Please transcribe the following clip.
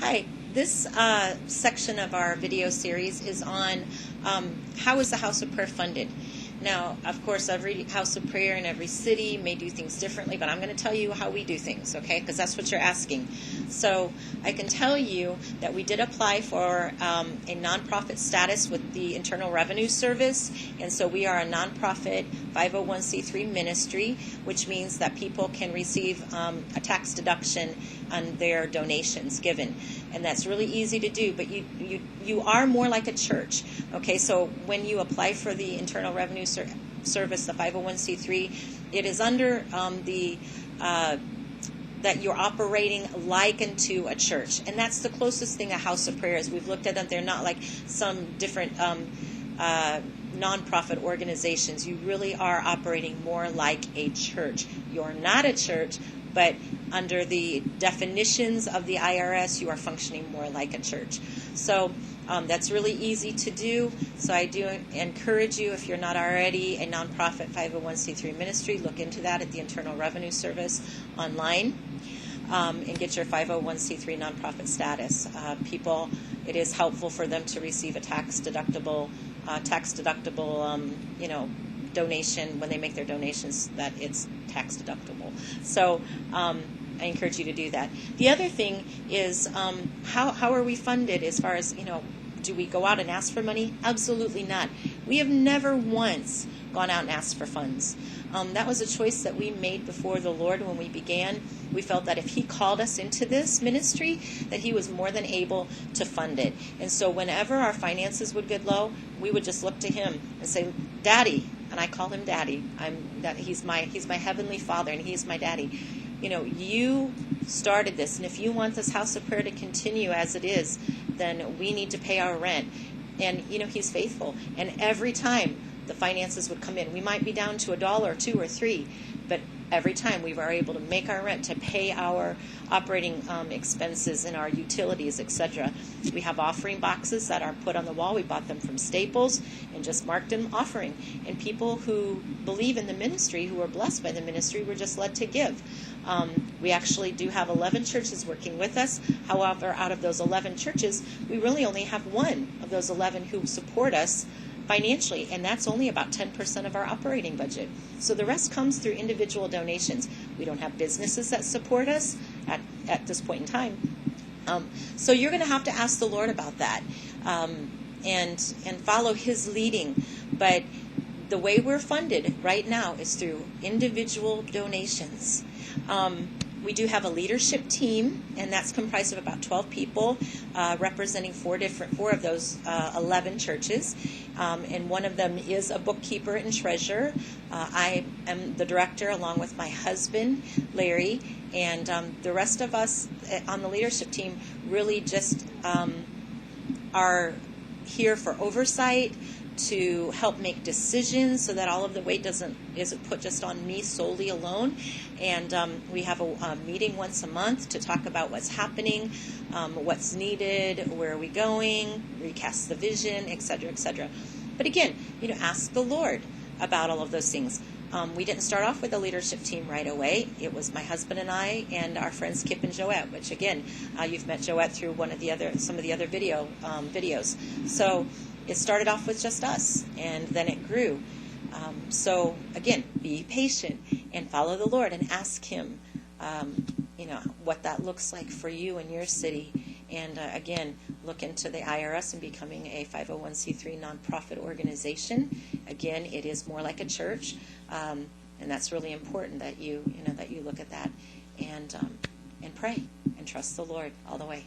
Hi, this section of our video series is on how is the House of Prayer funded. Now, of course, every house of prayer in every city may do things differently, but I'm going to tell you how we do things, okay? Because that's what you're asking. So I can tell you that we did apply for a nonprofit status with the Internal Revenue Service, and so we are a nonprofit 501c3 ministry, which means that people can receive a tax deduction on their donations given. And that's really easy to do, but you are more like a church. Okay, so when you apply for the Internal Revenue Service, the 501c3, it is under that you're operating like unto a church. And that's the closest thing a house of prayer is. We've looked at them. They're not like some different nonprofit organizations. You really are operating more like a church. You're not a church, but under the definitions of the IRS, you are functioning more like a church. So that's really easy to do. So I do encourage you, if you're not already a nonprofit 501c3 ministry, look into that at the Internal Revenue Service online and get your 501c3 nonprofit status. It is helpful for them to receive a tax deductible, donation when they make their donations, that it's tax deductible. So I encourage you to do that. The other thing is how are we funded as far as, do we go out and ask for money? Absolutely not. We have never once gone out and asked for funds. That was a choice that we made before the Lord when we began. We felt that if He called us into this ministry, that He was more than able to fund it. And so whenever our finances would get low, we would just look to Him and say, Daddy, and I call Him Daddy. He's my Heavenly Father, and He's my Daddy. You started this, and if you want this house of prayer to continue as it is, then we need to pay our rent. And, He's faithful. And every time the finances would come in, we might be down to $1 or $2 or $3, but every time we were able to make our rent, to pay our operating expenses and our utilities, etc. We have offering boxes that are put on the wall. We bought them from Staples and just marked them offering. And people who believe in the ministry, who are blessed by the ministry, were just led to give. We actually do have 11 churches working with us. However, out of those 11 churches, we really only have one of those 11 who support us financially, and that's only about 10% of our operating budget. So the rest comes through individual donations. We don't have businesses that support us at this point in time. So you're going to have to ask the Lord about that and follow His leading. But the way we're funded right now is through individual donations. We do have a leadership team, and that's comprised of about 12 people representing four of those 11 churches. And one of them is a bookkeeper and treasurer. I am the director along with my husband, Larry, and the rest of us on the leadership team really just are here for oversight, to help make decisions so that all of the weight isn't put just on me solely alone. And we have a meeting once a month to talk about what's happening, what's needed, where are we going, recast the vision, etc., etc. But again, ask the Lord about all of those things. We didn't start off with a leadership team right away. It was my husband and I and our friends Kip and Joette, which again, you've met Joette through some of the other videos. So it started off with just us, and then it grew. So again, be patient and follow the Lord and ask Him, what that looks like for you and your city. And again, look into the IRS and becoming a 501c3 nonprofit organization. Again, it is more like a church, and that's really important that you look at that and pray and trust the Lord all the way.